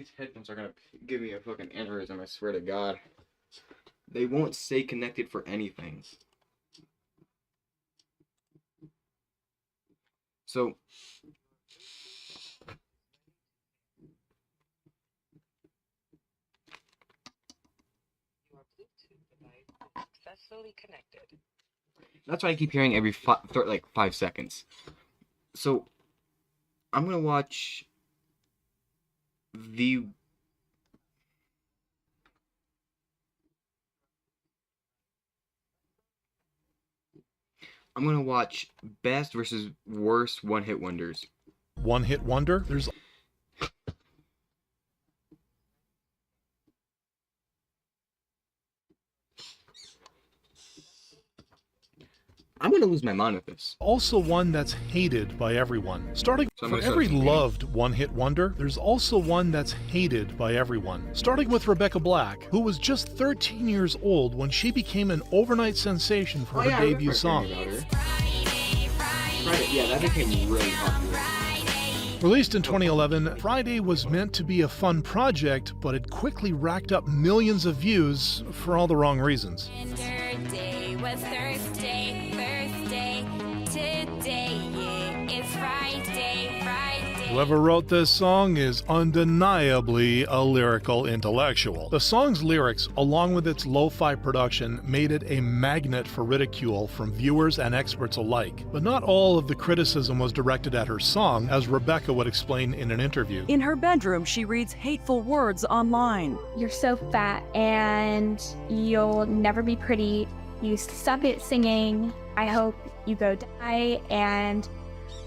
These headphones are gonna give me a fucking aneurysm, I swear to God. They won't stay connected for anything. So, successfully connected. that's why I keep hearing every like 5 seconds. So, I'm gonna watch the best versus worst one-hit wonders. One-hit wonder? There's I'm gonna lose my mind with this. also one that's hated by everyone. Starting for every loved one-hit wonder, there's also one that's hated by everyone. Starting with Rebecca Black, who was just 13 years old when she became an overnight sensation for her debut song. Friday, yeah, that became really popular. Released in 2011, Friday was meant to be a fun project, but it quickly racked up millions of views for all the wrong reasons. Yesterday was Thursday, today is Friday. Whoever wrote this song is undeniably a lyrical intellectual. The song's lyrics, along with its lo-fi production, made it a magnet for ridicule from viewers and experts alike. But not all of the criticism was directed at her song, as Rebecca would explain in an interview. In her bedroom, she reads hateful words online. You're so fat and you'll never be pretty. You suck at singing. I hope you go die, and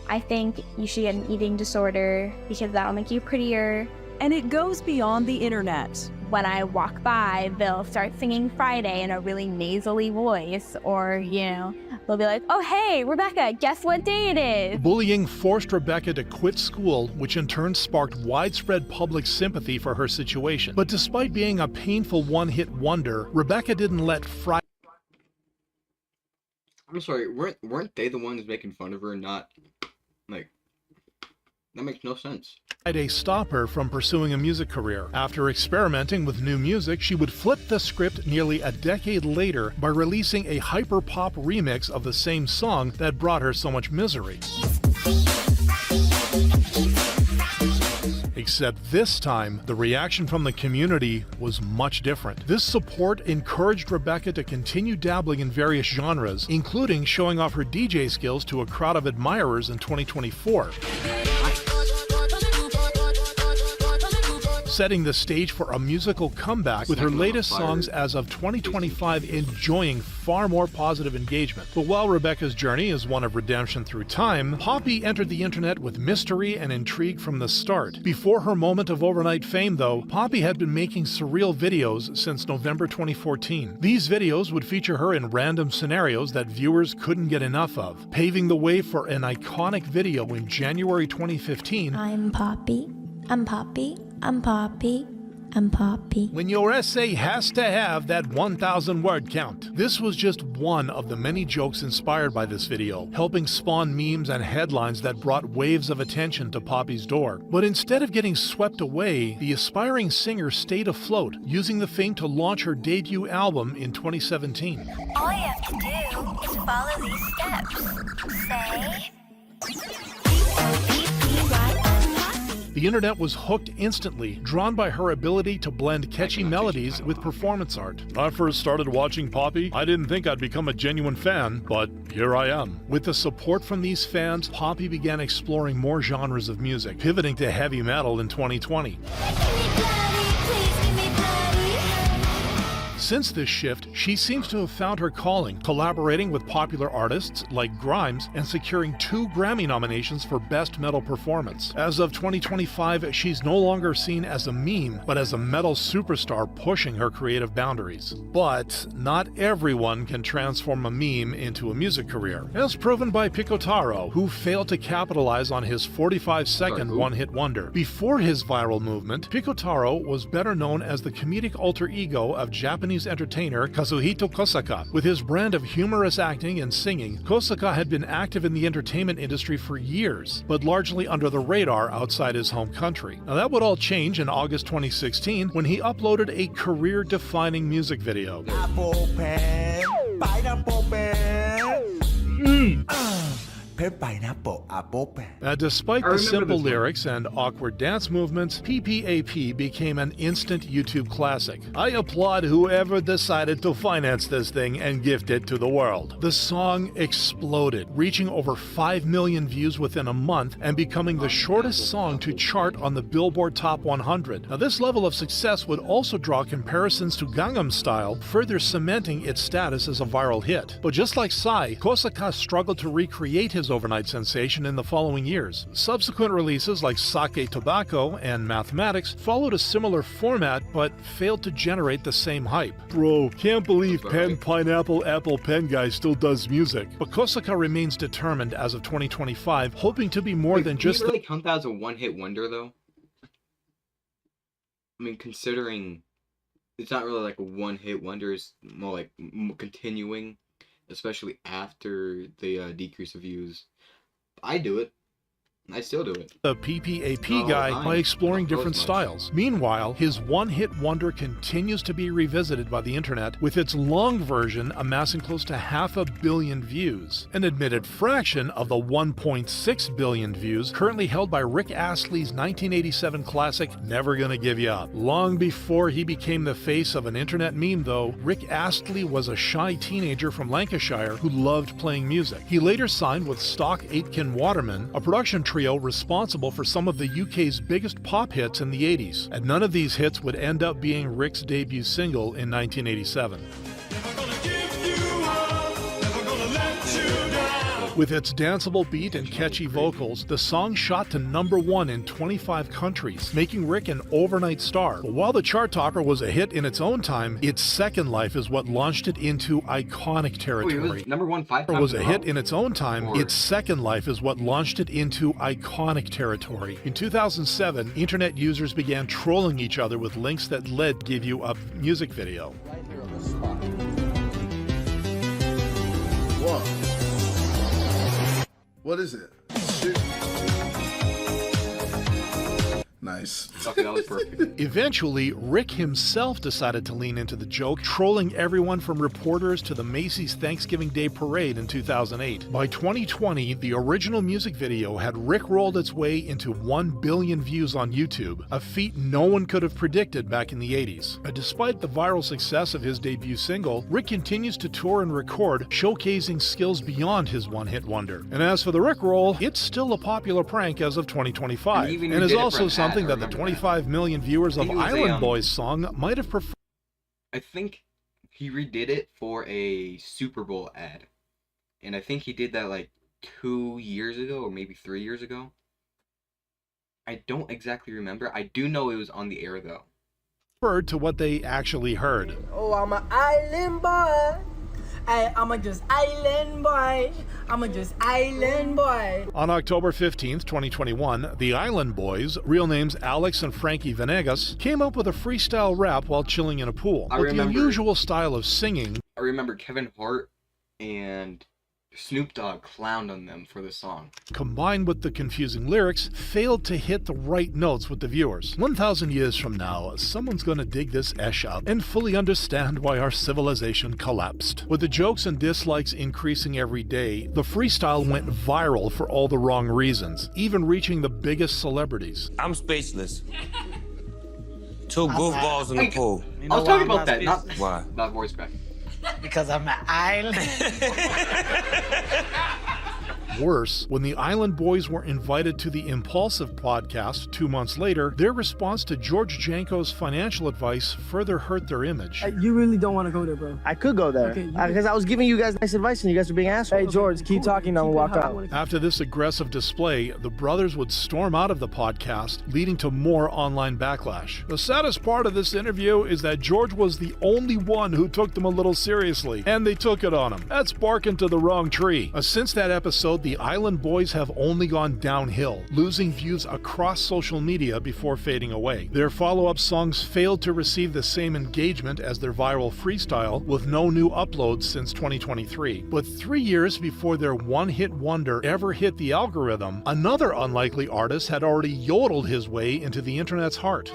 I think you should get an eating disorder because that'll make you prettier. And it goes beyond the internet. When I walk by, they'll start singing Friday in a really nasally voice, or, they'll be like, oh, hey, Rebecca, guess what day it is? Bullying forced Rebecca to quit school, which in turn sparked widespread public sympathy for her situation. But despite being a painful one-hit wonder, Rebecca didn't let Friday... I'm sorry, weren't they the ones making fun of her? Not, like, that makes no sense. Friday stop her from pursuing a music career. After experimenting with new music, she would flip the script nearly a decade later by releasing a hyper-pop remix of the same song that brought her so much misery. Except this time, the reaction from the community was much different. This support encouraged Rebecca to continue dabbling in various genres, including showing off her DJ skills to a crowd of admirers in 2024. Setting the stage for a musical comeback with her latest songs as of 2025 enjoying far more positive engagement. But while Rebecca's journey is one of redemption through time, Poppy entered the internet with mystery and intrigue from the start. Before her moment of overnight fame, though, Poppy had been making surreal videos since November 2014. These videos would feature her in random scenarios that viewers couldn't get enough of, paving the way for an iconic video in January 2015. I'm Poppy. I'm Poppy. I'm Poppy. I'm Poppy. When your essay has to have that 1,000 word count. This was just one of the many jokes inspired by this video, helping spawn memes and headlines that brought waves of attention to Poppy's door. But instead of getting swept away, the aspiring singer stayed afloat, using the fame to launch her debut album in 2017. All you have to do is follow these steps. Say... The internet was hooked instantly, drawn by her ability to blend catchy melodies with performance art. When I first started watching Poppy, I didn't think I'd become a genuine fan, but here I am. With the support from these fans, Poppy began exploring more genres of music, pivoting to heavy metal in 2020. Since this shift, she seems to have found her calling, collaborating with popular artists like Grimes and securing 2 Grammy nominations for Best Metal Performance. As of 2025, she's no longer seen as a meme, but as a metal superstar pushing her creative boundaries. But not everyone can transform a meme into a music career, as proven by Picotaro, who failed to capitalize on his 45-second one-hit wonder. Before his viral movement, Picotaro was better known as the comedic alter ego of Japanese Japanese entertainer Kazuhito Kosaka. With his brand of humorous acting and singing, Kosaka had been active in the entertainment industry for years, but largely under the radar outside his home country. Now that would all change in August 2016 when he uploaded a career-defining music video. Apple pen, pineapple pen. Pen, pineapple, apple pen. Despite the simple lyrics and awkward dance movements, PPAP became an instant YouTube classic. I applaud whoever decided to finance this thing and gift it to the world. The song exploded, reaching over 5 million views within a month and becoming the shortest song to chart on the Billboard Top 100. Now, this level of success would also draw comparisons to Gangnam Style, further cementing its status as a viral hit. But just like Psy, Kosaka struggled to recreate his overnight sensation in the following years. Subsequent releases like Sake Tobacco and Mathematics followed a similar format but failed to generate the same hype. Bro, can't believe Pen Pineapple Apple Pen guy still does music. But Kosaka remains determined as of 2025, hoping to be more than just Can you really count that as a one-hit wonder, though? I mean, considering it's not really like a one-hit wonder, it's more like continuing, especially after the decrease of views. I do it. I still do it. The PPAP guy by exploring different styles. Meanwhile, his one-hit wonder continues to be revisited by the internet, with its long version amassing close to 500 million views, an admitted fraction of the 1.6 billion views currently held by Rick Astley's 1987 classic Never Gonna Give You Up. Long before he became the face of an internet meme, though, Rick Astley was a shy teenager from Lancashire who loved playing music. He later signed with Stock Aitken Waterman, a production trio responsible for some of the UK's biggest pop hits in the 80s, and none of these hits would end up being Rick's debut single in 1987. With its danceable beat and catchy vocals, the song shot to #1 in 25 countries, making Rick an overnight star. But while the chart topper was a hit in its own time, its second life is what launched it into iconic territory. Wait, it was #1 5 times Was a in hit row? in its own time, Or- its second life is what launched it into iconic territory. In 2007, internet users began trolling each other with links that led give you a music video. Whoa. What is it? Shoot. Nice. Okay, that was perfect. Eventually, Rick himself decided to lean into the joke, trolling everyone from reporters to the Macy's Thanksgiving Day Parade in 2008. By 2020, the original music video had rickrolled its way into 1 billion views on YouTube, a feat no one could have predicted back in the 80s. Despite the viral success of his debut single, Rick continues to tour and record, showcasing skills beyond his one-hit wonder. And as for the rickroll, it's still a popular prank as of 2025, And even and you is did it for also an ad, something I that the remember 25 million viewers of He was a, Island Boys song might have preferred. I think he redid it for a Super Bowl ad. And I think he did that like 2 years ago or maybe 3 years ago. I don't exactly remember. I do know it was on the air though. To what they actually heard. Oh, I'm an island boy. I'm a just island boy. I'm a just island boy. On October 15th, 2021, the Island Boys, real names Alex and Frankie Venegas, came up with a freestyle rap while chilling in a pool. With the unusual style of singing, I remember Kevin Hart and Snoop Dogg clowned on them for the song. Combined with the confusing lyrics, failed to hit the right notes with the viewers. 1,000 years from now, someone's gonna dig this esh up and fully understand why our civilization collapsed. With the jokes and dislikes increasing every day, the freestyle went viral for all the wrong reasons, even reaching the biggest celebrities. I'm speechless. Two goofballs in the pool. I was talking about that, not why? Not voice crack. Because I'm an island. Worse, when the Island Boys were invited to the Impulsive podcast 2 months later, their response to George Janko's financial advice further hurt their image. You really don't want to go there, bro. I could go there. Because I was giving you guys nice advice and you guys were being assholes. Hey, George, keep talking. I'm going to walk out. After this aggressive display, the brothers would storm out of the podcast, leading to more online backlash. The saddest part of this interview is that George was the only one who took them a little seriously, and they took it on him. That's barking to the wrong tree. Since that episode, the Island Boys have only gone downhill, losing views across social media before fading away. Their follow-up songs failed to receive the same engagement as their viral freestyle, with no new uploads since 2023. But 3 years before their one-hit wonder ever hit the algorithm, another unlikely artist had already yodeled his way into the internet's heart.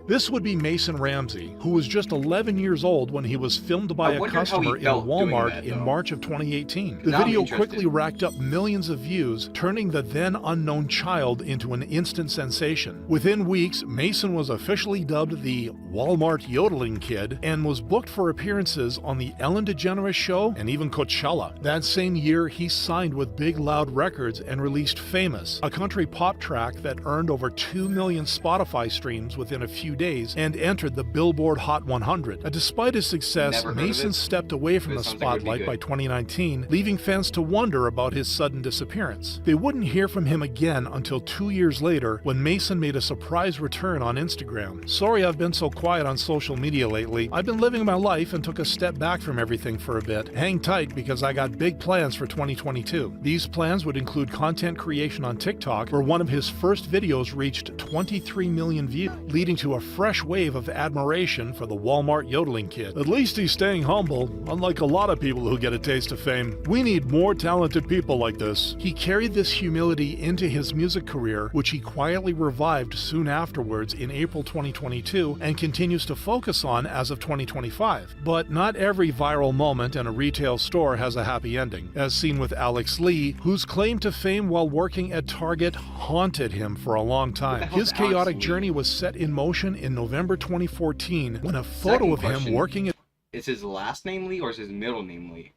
This would be Mason Ramsey, who was just 11 years old when he was filmed by a customer in a Walmart in March of 2018. The video quickly racked up millions of views, turning the then unknown child into an instant sensation. Within weeks, Mason was officially dubbed the Walmart Yodeling Kid and was booked for appearances on the Ellen DeGeneres Show and even Coachella. That same year, he signed with Big Loud Records and released Famous, a country pop track that earned over 2 million Spotify streams within a few days and entered the Billboard Hot 100. Despite his success, Mason stepped away from the spotlight by 2019, leaving fans to wonder about his sudden disappearance. They wouldn't hear from him again until 2 years later when Mason made a surprise return on Instagram. "Sorry I've been so quiet on social media lately. I've been living my life and took a step back from everything for a bit. Hang tight because I got big plans for 2022. These plans would include content creation on TikTok, where one of his first videos reached 23 million views, leading to a fresh wave of admiration for the Walmart Yodeling Kid. At least he's staying humble, unlike a lot of people who get a taste of fame. We need more talented people like this." He carried this humility into his music career, which he quietly revived soon afterwards in April 2022 and continues to focus on as of 2025. But not every viral moment in a retail store has a happy ending, as seen with Alex Lee, whose claim to fame while working at Target haunted him for a long time. His chaotic journey was set in motion in November 2014 when a photo of him working at... Is his last name Lee or is his middle name Lee?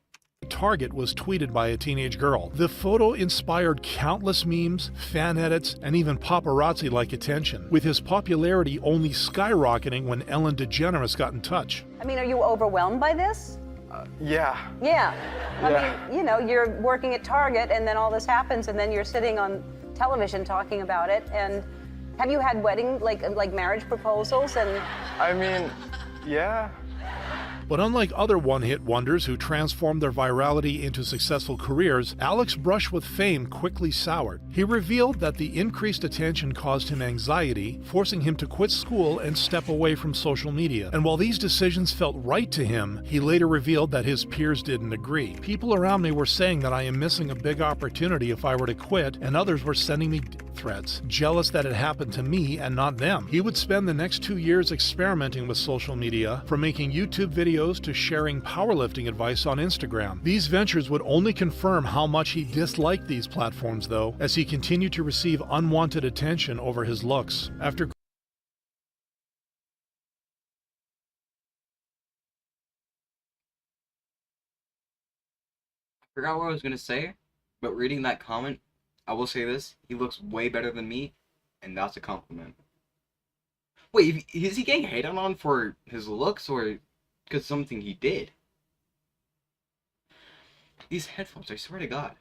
Target was tweeted by a teenage girl. The photo inspired countless memes, fan edits, and even paparazzi-like attention, with his popularity only skyrocketing when Ellen DeGeneres got in touch. I mean, are you overwhelmed by this? Yeah. Yeah. I mean, you know, you're working at Target and then all this happens and then you're sitting on television talking about it. And have you had wedding, like marriage proposals and... I mean, yeah. But unlike other one-hit wonders who transformed their virality into successful careers, Alex's brush with fame quickly soured. He revealed that the increased attention caused him anxiety, forcing him to quit school and step away from social media. And while these decisions felt right to him, he later revealed that his peers didn't agree. "People around me were saying that I am missing a big opportunity if I were to quit, and others were sending me threats, jealous that it happened to me and not them." He would spend the next 2 years experimenting with social media, from making YouTube videos to sharing powerlifting advice on Instagram. These ventures would only confirm how much he disliked these platforms, though, as he continued to receive unwanted attention over his looks. I forgot what I was gonna say, but reading that comment, I will say this: he looks way better than me, and that's a compliment. Wait, is he getting hated on for his looks or because something he did? These headphones, I swear to God.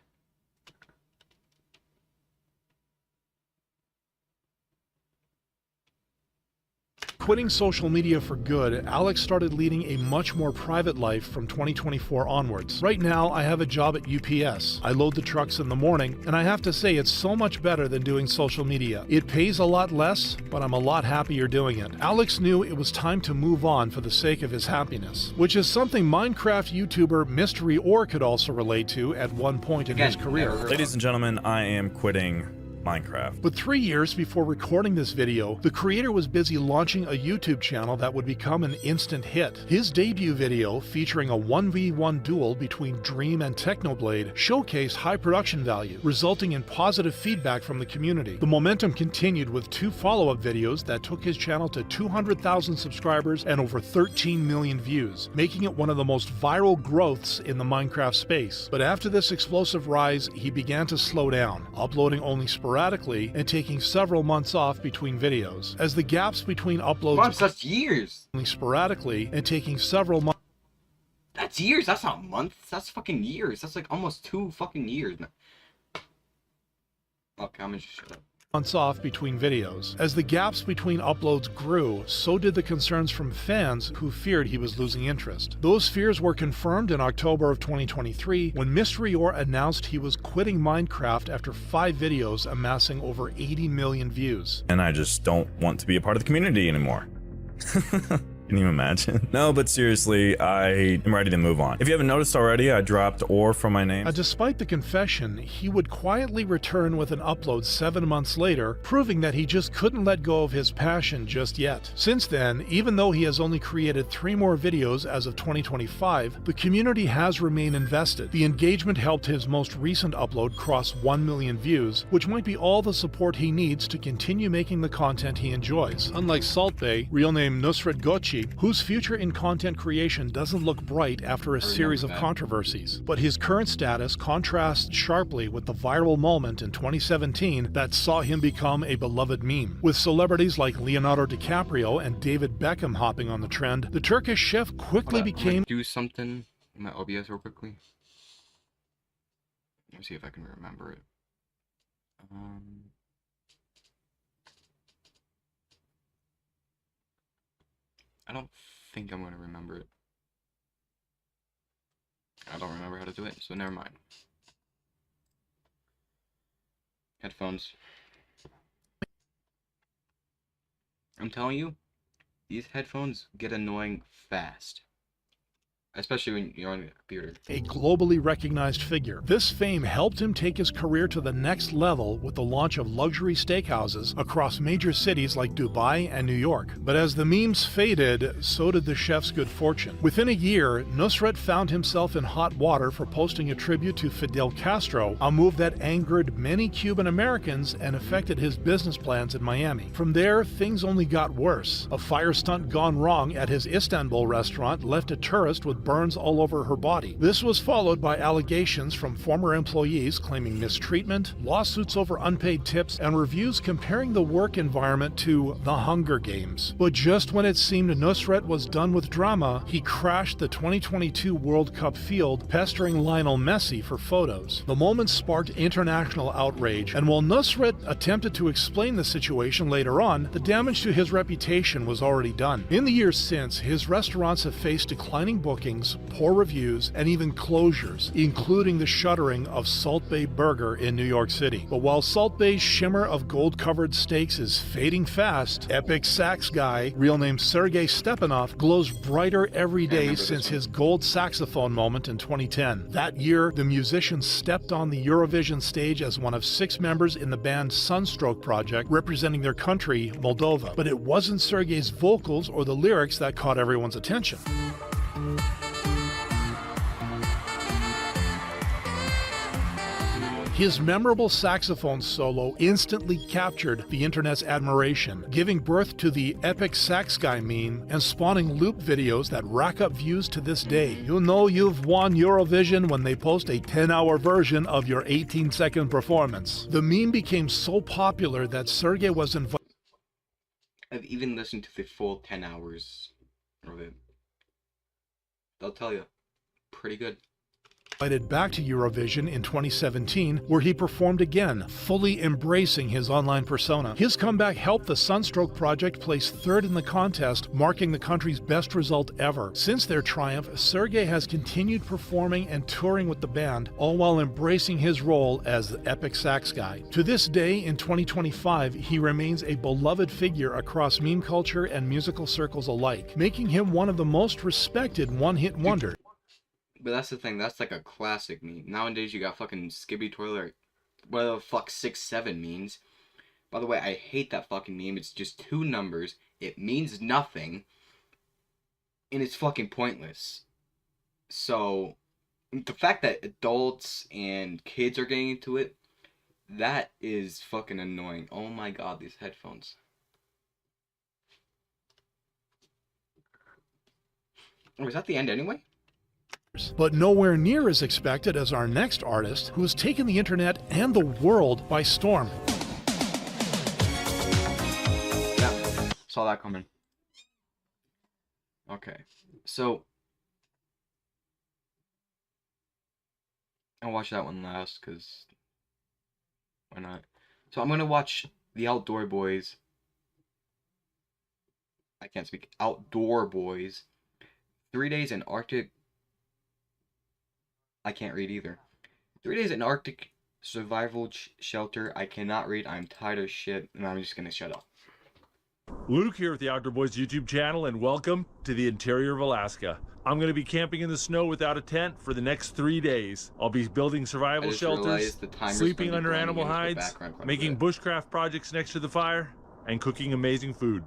Quitting social media for good, Alex started leading a much more private life from 2024 onwards. Right now, I have a job at UPS. I load the trucks in the morning, and I have to say it's so much better than doing social media. It pays a lot less, but I'm a lot happier doing it. Alex knew it was time to move on for the sake of his happiness, which is something Minecraft YouTuber Mystery Or could also relate to at one point in his career. Ladies and gentlemen, I am quitting Minecraft. But 3 years before recording this video, the creator was busy launching a YouTube channel that would become an instant hit. His debut video, featuring a 1v1 duel between Dream and Technoblade, showcased high production value, resulting in positive feedback from the community. The momentum continued with 2 follow-up videos that took his channel to 200,000 subscribers and over 13 million views, making it one of the most viral growths in the Minecraft space. But after this explosive rise, he began to slow down, uploading only sporadically and taking several months off between videos. As the gaps between uploads... Months, that's years! Only sporadically and taking several months... That's years, that's not months, that's fucking years. That's like almost 2 fucking years, man. Okay, I'm gonna just shut up. months off between videos. As the gaps between uploads grew, so did the concerns from fans who feared he was losing interest. Those fears were confirmed in October of 2023 when Mystery.or announced he was quitting Minecraft after 5 videos amassing over 80 million views. And I just don't want to be a part of the community anymore. Can you imagine? No, but seriously, I am ready to move on. If you haven't noticed already, I dropped "or" from my name. Despite the confession, he would quietly return with an upload 7 months later, proving that he just couldn't let go of his passion just yet. Since then, even though he has only created 3 more videos as of 2025, the community has remained invested. The engagement helped his most recent upload cross 1 million views, which might be all the support he needs to continue making the content he enjoys. Unlike Salt Bae, real name Nusret Gochi, whose future in content creation doesn't look bright after a series of controversies. But his current status contrasts sharply with the viral moment in 2017 that saw him become a beloved meme. With celebrities like Leonardo DiCaprio and David Beckham hopping on the trend, the Turkish chef quickly became... Do something in my OBS real quickly. Let me see if I can remember it. I don't think I'm going to remember it. I don't remember how to do it, so never mind. Headphones. I'm telling you, these headphones get annoying fast. Especially when you're on a computer. A globally recognized figure. This fame helped him take his career to the next level with the launch of luxury steakhouses across major cities like Dubai and New York. But as the memes faded, so did the chef's good fortune. Within a year, Nusret found himself in hot water for posting a tribute to Fidel Castro, a move that angered many Cuban Americans and affected his business plans in Miami. From there, things only got worse. A fire stunt gone wrong at his Istanbul restaurant left a tourist with burns all over her body. This was followed by allegations from former employees claiming mistreatment, lawsuits over unpaid tips, and reviews comparing the work environment to The Hunger Games. But just when it seemed Nusret was done with drama, he crashed the 2022 World Cup field, pestering Lionel Messi for photos. The moment sparked international outrage, and while Nusret attempted to explain the situation later on, the damage to his reputation was already done. In the years since, his restaurants have faced declining bookings, poor reviews, and even closures, including the shuttering of Salt Bae Burger in New York City. But while Salt Bae's shimmer of gold-covered steaks is fading fast, Epic Sax Guy, real name Sergei Stepanov, glows brighter every day since his gold saxophone moment in 2010. That year, the musician stepped on the Eurovision stage as one of 6 members in the band Sunstroke Project, representing their country, Moldova. But it wasn't Sergei's vocals or the lyrics that caught everyone's attention. His memorable saxophone solo instantly captured the internet's admiration, giving birth to the Epic Sax Guy meme and spawning loop videos that rack up views to this day. You know you've won Eurovision when they post a 10-hour version of your 18-second performance. The meme became so popular that Sergei was invited. I've even listened to the full 10 hours of it. They'll tell you, pretty good. Invited back to Eurovision in 2017, where he performed again, fully embracing his online persona. His comeback helped the Sunstroke Project place 3rd in the contest, marking the country's best result ever. Since their triumph, Sergei has continued performing and touring with the band, all while embracing his role as the Epic Sax Guy. To this day, in 2025, he remains a beloved figure across meme culture and musical circles alike, making him one of the most respected one-hit wonders. But that's the thing, that's like a classic meme. Nowadays you got fucking Skibby Toilet, whatever the fuck 6-7 means. By the way, I hate that fucking meme. It's just 2 numbers, it means nothing, and it's fucking pointless. So, the fact that adults and kids are getting into it, that is fucking annoying. Oh my god, these headphones. Oh, is that the end anyway? But nowhere near as expected as our next artist, who has taken the internet and the world by storm. Yeah, saw that coming. Okay, so I'll watch that one last, because why not? So I'm gonna watch the Outdoor Boys. I can't speak. Outdoor Boys. 3 days in Arctic. I can't read either. 3 days in Arctic survival shelter. I cannot read. I'm tired of shit, and I'm just gonna shut up. Luke here with the Outdoor Boys YouTube channel, and welcome to the interior of Alaska. I'm going to be camping in the snow without a tent for the next 3 days. I'll be building survival shelters, sleeping under animal hides, making bushcraft projects next to the fire, and cooking amazing food.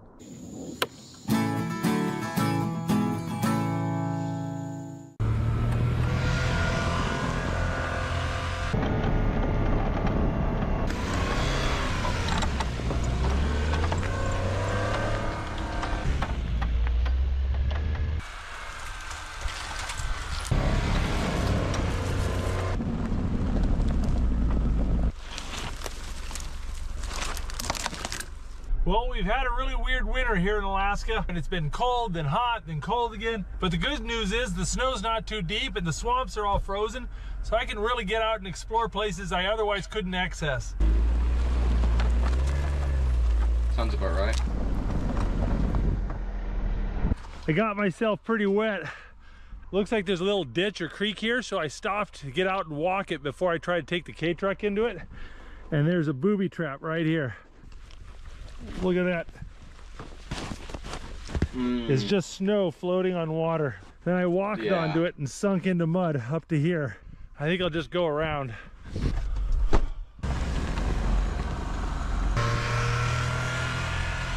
Well, we've had a really weird winter here in Alaska, and it's been cold, then hot, then cold again. But the good news is the snow's not too deep and the swamps are all frozen, so I can really get out and explore places I otherwise couldn't access. Sounds about right. I got myself pretty wet. Looks like there's a little ditch or creek here, so I stopped to get out and walk it before I try to take the K-truck into it. And there's a booby trap right here. Look at that. It's just snow floating on water. Then I walked onto it and sunk into mud up to here. I think I'll just go around.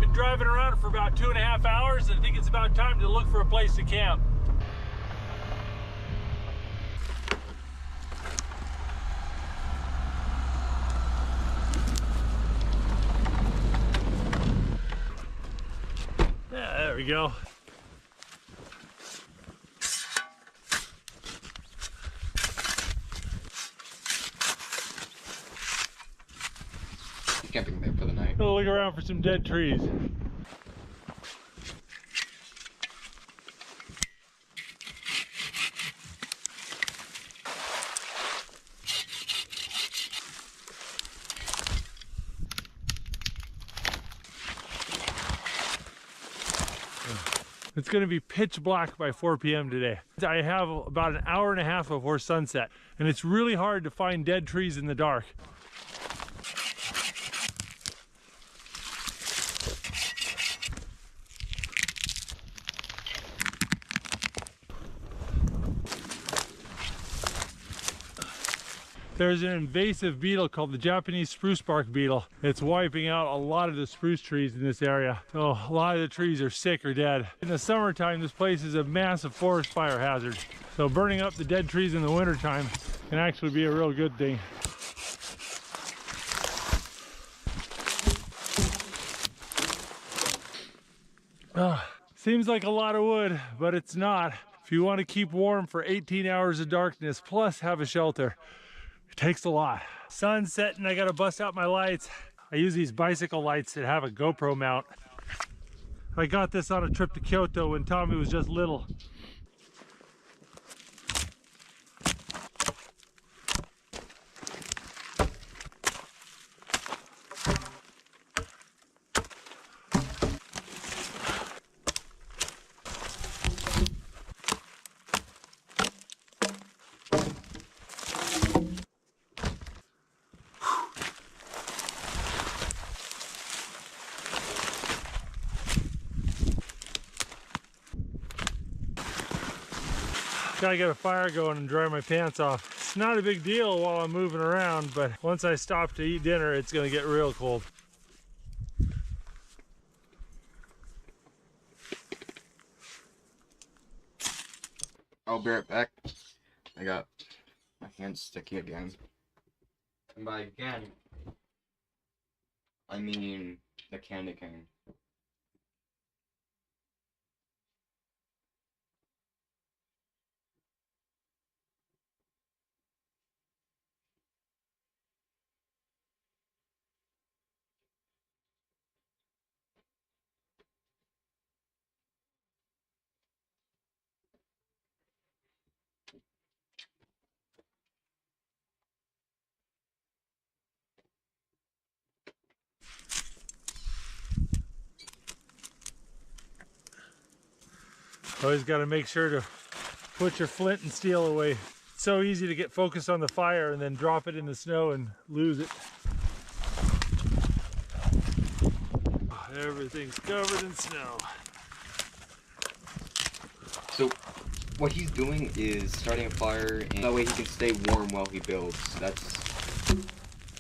Been driving around for about 2.5 hours, and I think it's about time to look for a place to camp. Yeah, there we go. Camping there for the night. Go look around for some dead trees. It's going to be pitch black by 4 p.m. today. I have about 1.5 hours before sunset, and it's really hard to find dead trees in the dark. There's an invasive beetle called the Japanese spruce bark beetle. It's wiping out a lot of the spruce trees in this area. So a lot of the trees are sick or dead. In the summertime, this place is a massive forest fire hazard. So burning up the dead trees in the wintertime can actually be a real good thing. Seems like a lot of wood, but it's not. If you want to keep warm for 18 hours of darkness, plus have a shelter, it takes a lot. Sun's setting, I gotta bust out my lights. I use these bicycle lights that have a GoPro mount. I got this on a trip to Kyoto when Tommy was just little. Gotta get a fire going and dry my pants off. It's not a big deal while I'm moving around, but once I stop to eat dinner, it's gonna get real cold. I'll be right back. I got my hands sticky again. And by again, I mean the candy cane. Always got to make sure to put your flint and steel away. It's so easy to get focused on the fire and then drop it in the snow and lose it. Everything's covered in snow. So what he's doing is starting a fire, and that way he can stay warm while he builds.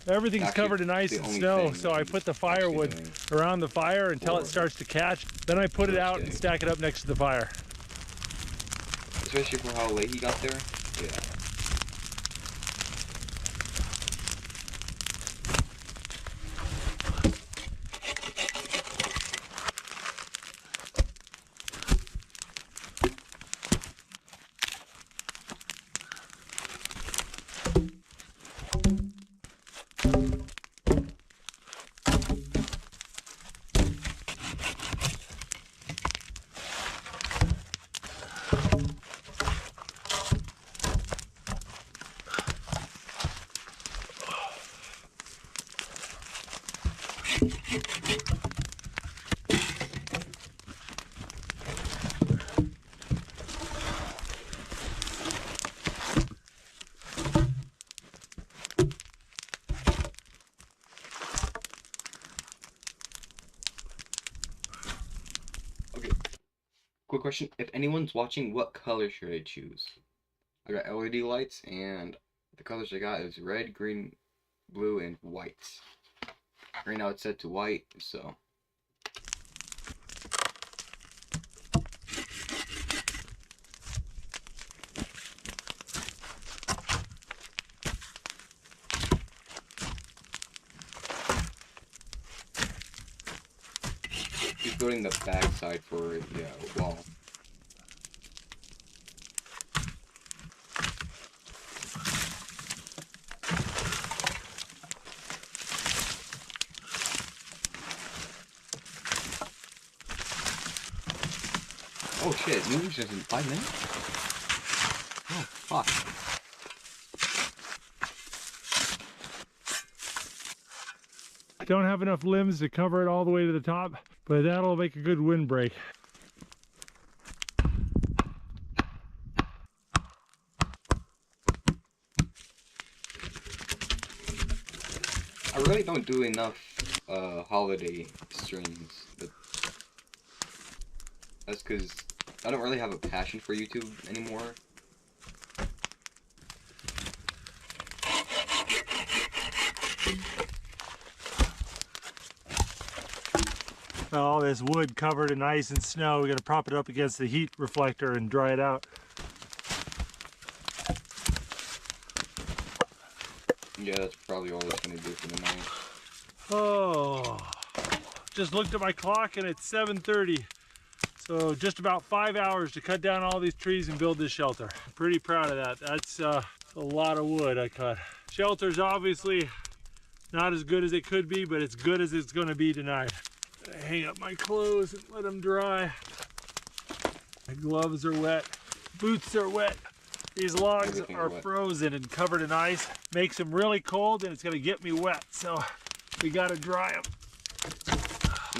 Everything's actually covered in ice and snow, so I put the firewood around the fire until it starts to catch. Then I put it out and stack it up next to the fire. Especially for how late he got there. Yeah. Quick question, if anyone's watching, what color should I choose? I got LED lights, and the colors I got is red, green, blue, and white. Right now it's set to white, so... He's building the back side for the wall. Oh shit, moves just in 5 minutes? Oh fuck. I don't have enough limbs to cover it all the way to the top, but that'll make a good windbreak. I really don't do enough holiday streams, but that's because I don't really have a passion for YouTube anymore. All this wood covered in ice and snow, we got to prop it up against the heat reflector and dry it out. Yeah, that's probably all it's going to do for the night. Oh, just looked at my clock and it's 7:30. So just about 5 hours to cut down all these trees and build this shelter. I'm pretty proud of that. That's a lot of wood I cut. Shelter's obviously not as good as it could be, but it's good as it's going to be tonight. I hang up my clothes and let them dry. My gloves are wet. Boots are wet. These logs are frozen and covered in ice. Makes them really cold and it's going to get me wet. So we got to dry them.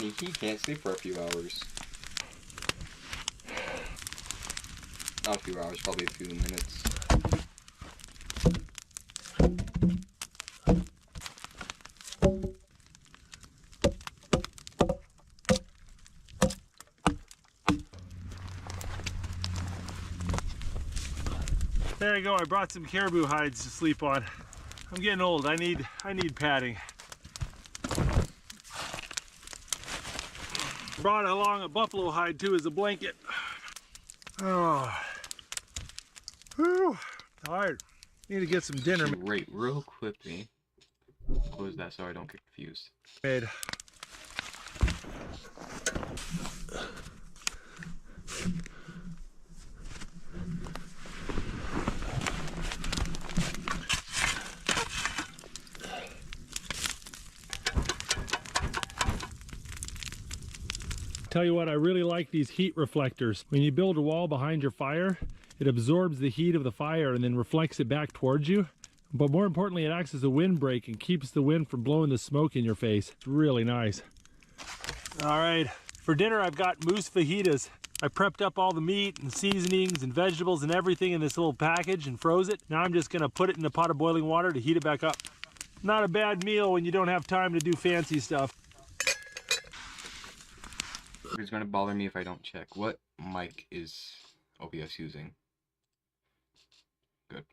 He can't sleep for a few hours. Not a few hours, probably a few minutes. There you go, I brought some caribou hides to sleep on. I'm getting old, I need padding. Brought along a buffalo hide too as a blanket. Oh. Whew, tired. Need to get some dinner. Wait, real quickly. Close that so I don't get confused. Made. Tell you what, I really like these heat reflectors. When you build a wall behind your fire, it absorbs the heat of the fire and then reflects it back towards you. But more importantly, it acts as a windbreak and keeps the wind from blowing the smoke in your face. It's really nice. All right, for dinner I've got moose fajitas. I prepped up all the meat and seasonings and vegetables and everything in this little package and froze it. Now I'm just gonna put it in a pot of boiling water to heat it back up. Not a bad meal when you don't have time to do fancy stuff. It's gonna bother me if I don't check. What mic is OBS using? Good.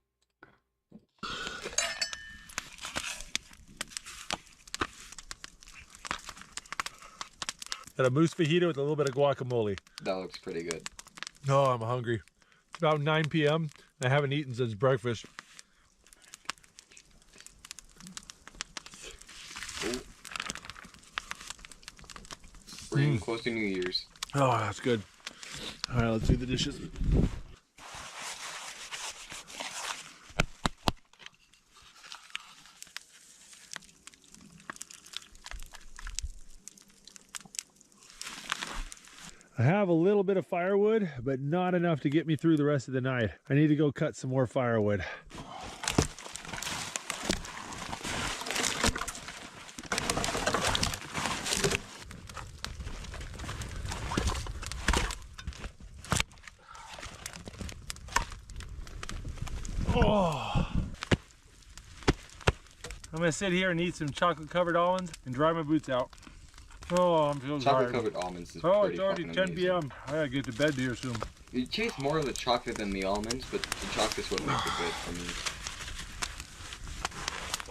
Got a moose fajita with a little bit of guacamole. That looks pretty good. Oh, I'm hungry. It's about 9 p.m. I haven't eaten since breakfast. Oh. We're getting close to New Year's. Oh, that's good. All right, let's do the dishes. I have a little bit of firewood, but not enough to get me through the rest of the night. I need to go cut some more firewood. Oh. I'm gonna sit here and eat some chocolate covered almonds and dry my boots out. Oh, I'm feeling tired. Chocolate covered almonds is Oh, pretty it's already fucking 10 amazing. p.m. I gotta get to bed here soon. You taste more of the chocolate than the almonds, but the chocolate's what makes it good for me.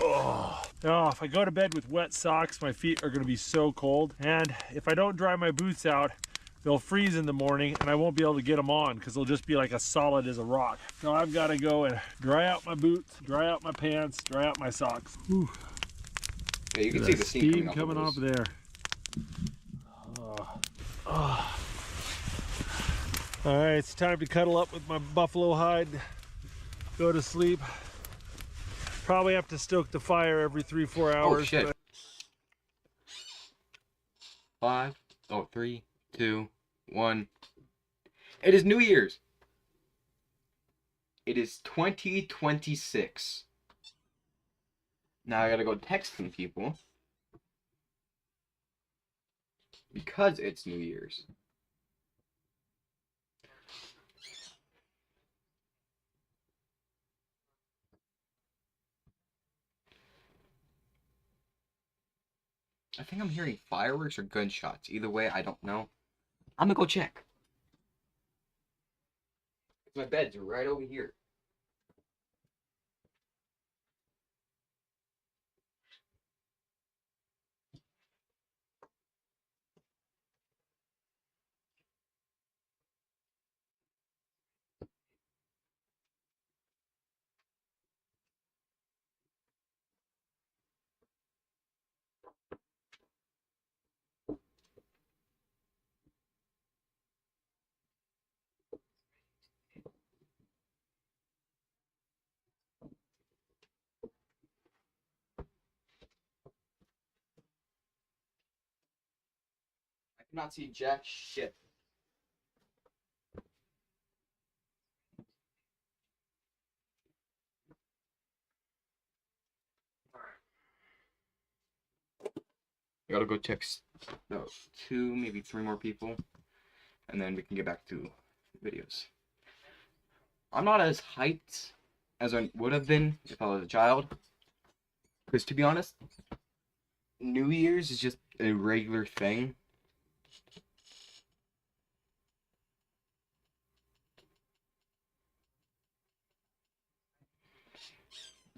Oh, if I go to bed with wet socks, my feet are gonna be so cold. And if I don't dry my boots out, they'll freeze in the morning and I won't be able to get them on because they'll just be like as solid as a rock. So I've gotta go and dry out my boots, dry out my pants, dry out my socks. Whew. Yeah, you can see the steam coming off there. Oh. All right, it's time to cuddle up with my buffalo hide, go to sleep. Probably have to stoke the fire every 3-4 hours. Oh shit. 5, 3, 2, 1. It is New Year's. It is 2026. Now I gotta go text some people. Because it's New Year's. I think I'm hearing fireworks or gunshots. Either way, I don't know. I'm gonna go check. My bed's right over here. I cannot see jack shit. I gotta go text 2, maybe 3 more people, and then we can get back to videos. I'm not as hyped as I would have been if I was a child, because to be honest, New Year's is just a regular thing.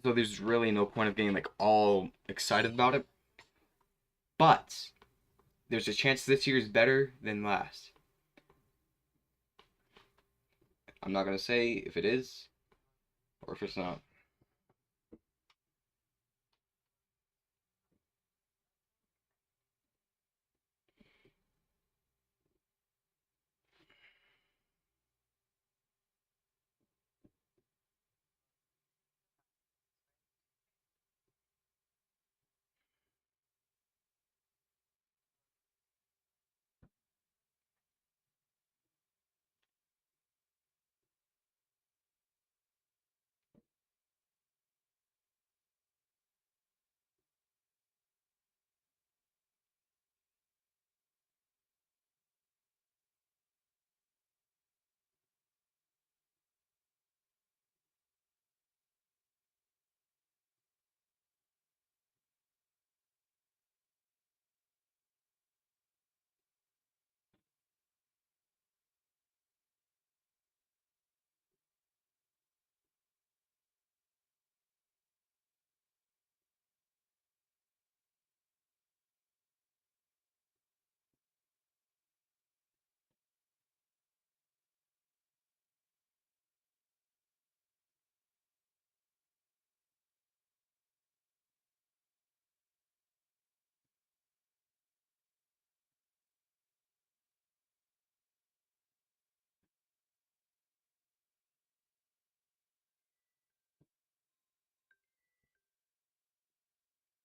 So there's really no point of getting like all excited about it. But there's a chance this year is better than last. I'm not gonna say if it is or if it's not.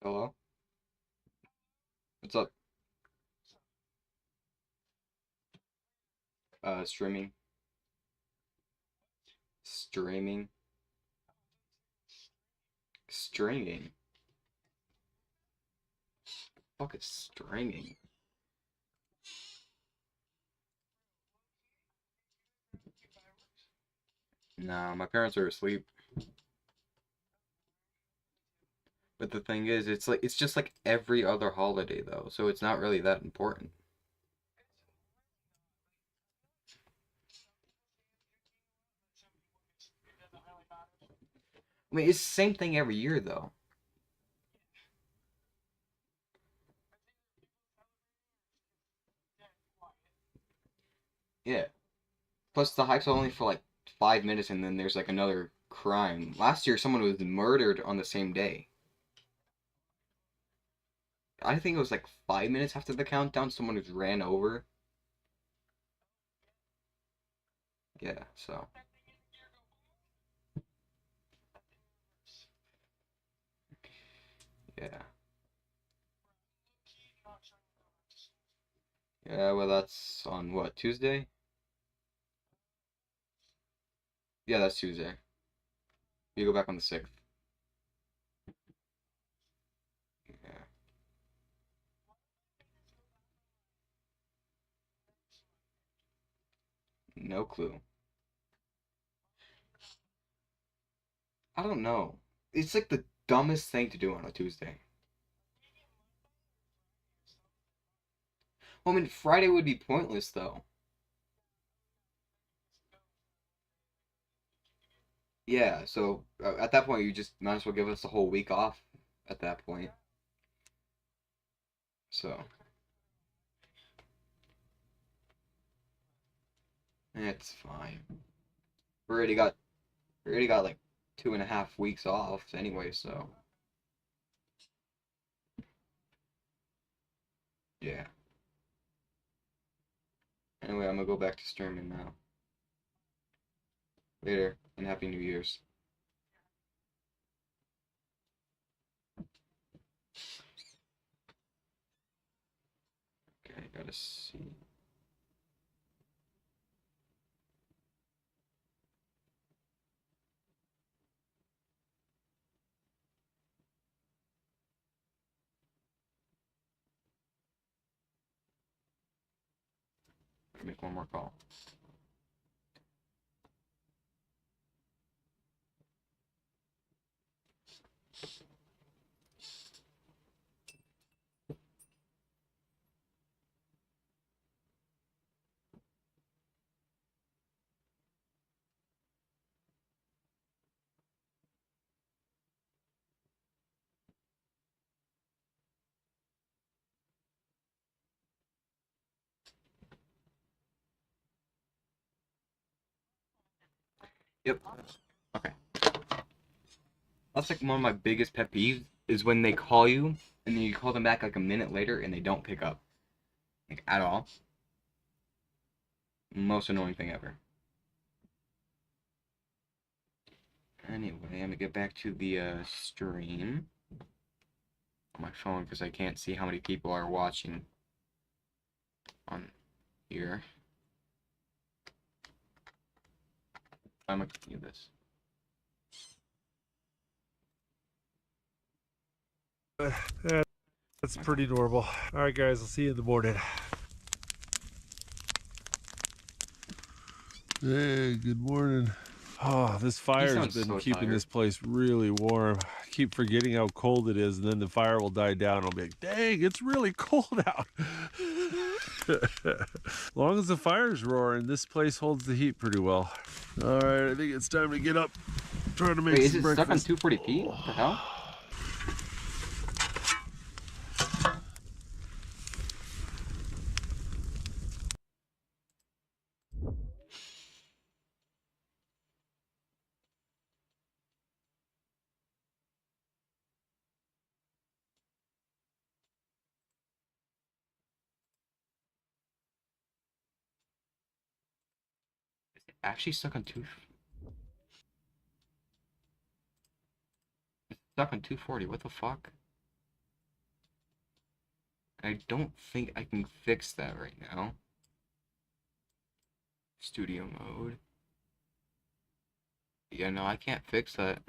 Hello? What's up? Streaming. Streaming. Stringing. Fuck is stringing? Nah, my parents are asleep. But the thing is, it's just like every other holiday though, so it's not really that important. I mean, it's the same thing every year though. Yeah. Plus the hike's only for like 5 minutes and then there's like another crime. Last year someone was murdered on the same day. I think it was like 5 minutes after the countdown, someone was ran over. Yeah, so. Yeah. Yeah, well that's on what, Tuesday? Yeah, that's Tuesday. You go back on the 6th. Yeah. No clue. I don't know. It's like the dumbest thing to do on a Tuesday. Well, I mean, Friday would be pointless though. Yeah, so at that point, you just might as well give us the whole week off at that point. So, it's fine. We already got we already got like 2.5 weeks off anyway, so yeah. Anyway, I'm gonna go back to streaming now. Later, and Happy New Year's. Okay, gotta see. Make one more call. Yep. Okay. That's like one of my biggest pet peeves is when they call you and then you call them back like a minute later and they don't pick up. Like at all. Most annoying thing ever. Anyway, I'm gonna get back to the stream on my phone because I can't see how many people are watching on here. I'm gonna continue this. Yeah, that's pretty normal. All right, guys, I'll see you in the morning. Hey, good morning. Oh, this fire's been so keeping tired. this place really warm. I keep forgetting how cold it is, and then the fire will die down. I'll be like, dang, it's really cold out. As long as the fire's roaring, this place holds the heat pretty well. All right, I think it's time to get up. Trying to make Wait, is some it stuck on breakfast. 240 feet? What the hell? Is it actually stuck on It's stuck on 240. What the fuck? I don't think I can fix that right now. Studio mode. Yeah, no, I can't fix that.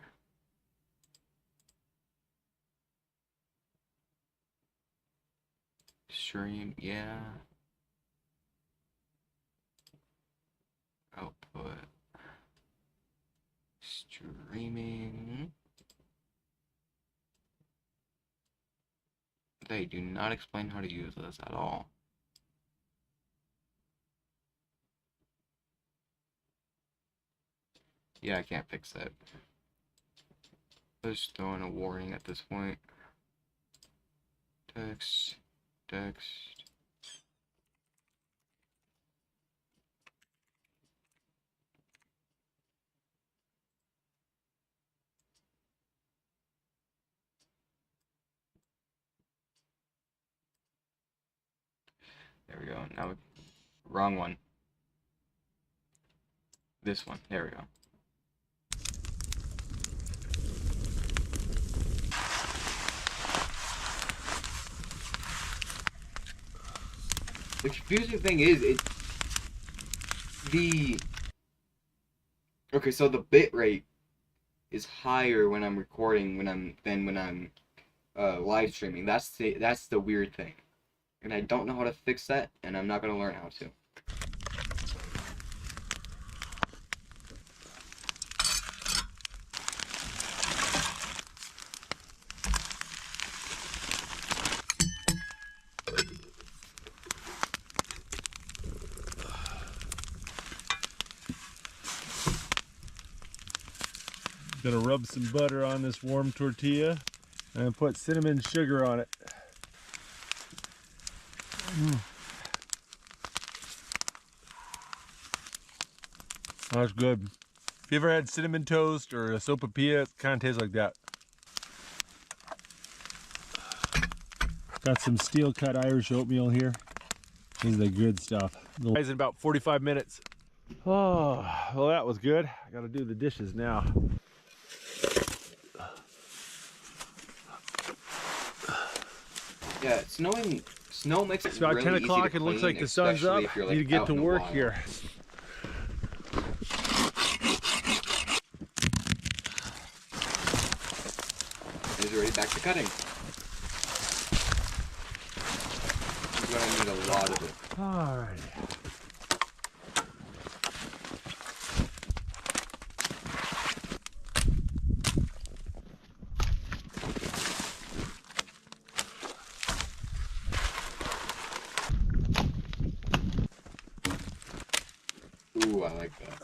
Stream, yeah. Output. Streaming. They do not explain how to use this at all. Yeah, I can't fix that. Just throwing a warning at this point. Text. There we go. Now, wrong one. This one. There we go. The confusing thing is, okay, so the bit rate is higher when I'm recording than when I'm live streaming. That's the weird thing, and I don't know how to fix that, and I'm not gonna learn how to. Gonna rub some butter on this warm tortilla and put cinnamon sugar on it. That's good. If you ever had cinnamon toast or a sopapilla, it kind of tastes like that. Got some steel cut Irish oatmeal here. This is the good stuff. Guys, in about 45 minutes. Oh, well, that was good. I gotta do the dishes now. Yeah, snow makes it It's about really 10 easy o'clock. to It looks clean, like the sun's up. especially if you're, Need to get out to in the work wild. here. It's already back to cutting. You're gonna need a lot of it. Alright. Ooh, I like that.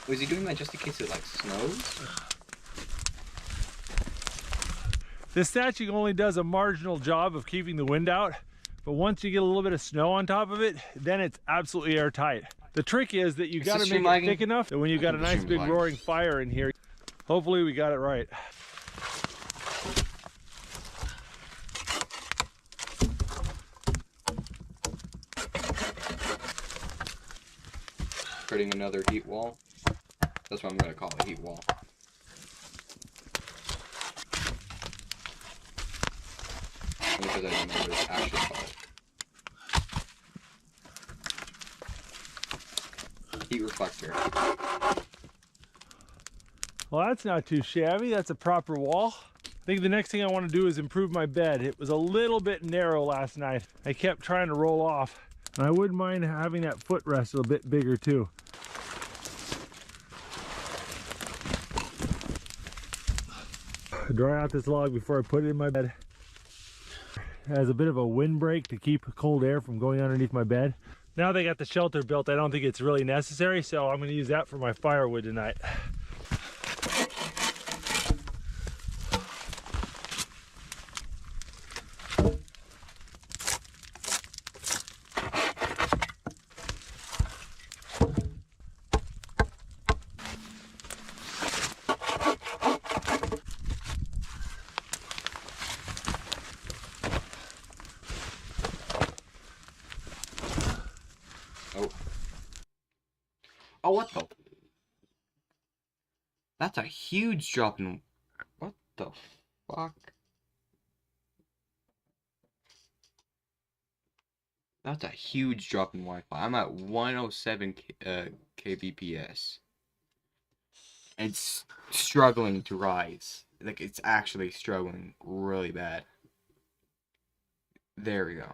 Was he doing that just in case it like snows? This thatching only does a marginal job of keeping the wind out, but once you get a little bit of snow on top of it, then it's absolutely airtight. The trick is that you gotta make it thick enough that when you've got a nice big roaring fire in here, hopefully we got it right. Creating another heat wall. That's what I'm gonna call a heat wall. Because I don't know what it's actually called. Heat reflector. Well, that's not too shabby. That's a proper wall. I think the next thing I want to do is improve my bed. It was a little bit narrow last night. I kept trying to roll off. And I wouldn't mind having that footrest a bit bigger too. dry out this log before I put it in my bed. It has a bit of a windbreak to keep cold air from going underneath my bed. Now they got the shelter built, I don't think it's really necessary, so I'm gonna use that for my firewood tonight. Oh, what the? That's a huge drop in... What the fuck? That's a huge drop in Wi-Fi. I'm at 107 kbps. It's struggling to rise. Like, it's actually struggling really bad. There we go.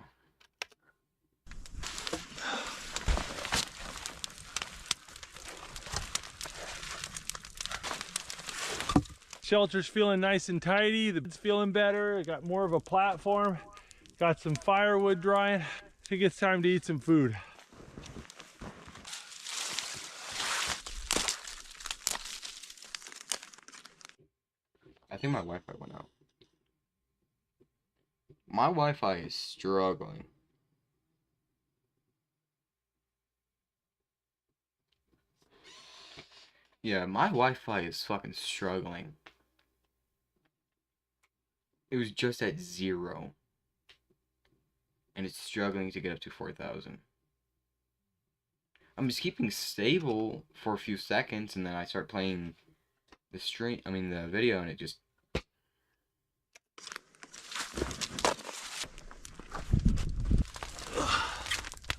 Shelter's feeling nice and tidy, the bed's feeling better, I got more of a platform, got some firewood drying. I think it's time to eat some food. I think my Wi-Fi went out. My Wi-Fi is struggling. Yeah, my Wi-Fi is fucking struggling. It was just at 0. And it's struggling to get up to 4,000. I'm just keeping stable for a few seconds, and then I start playing the video, and it just...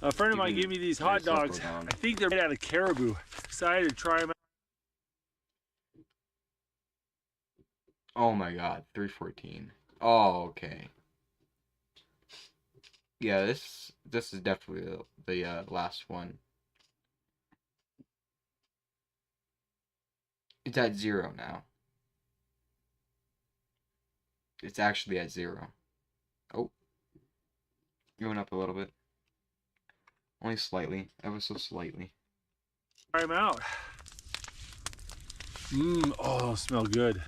A friend of mine gave me these hot dogs. I think they're made out of caribou. Excited to try them out. Oh my god, 314. Oh, okay. Yeah, this is definitely the last one. It's at 0 now. It's actually at 0. Oh. Going up a little bit. Only slightly. Ever so slightly. Try them out. Oh, smell good.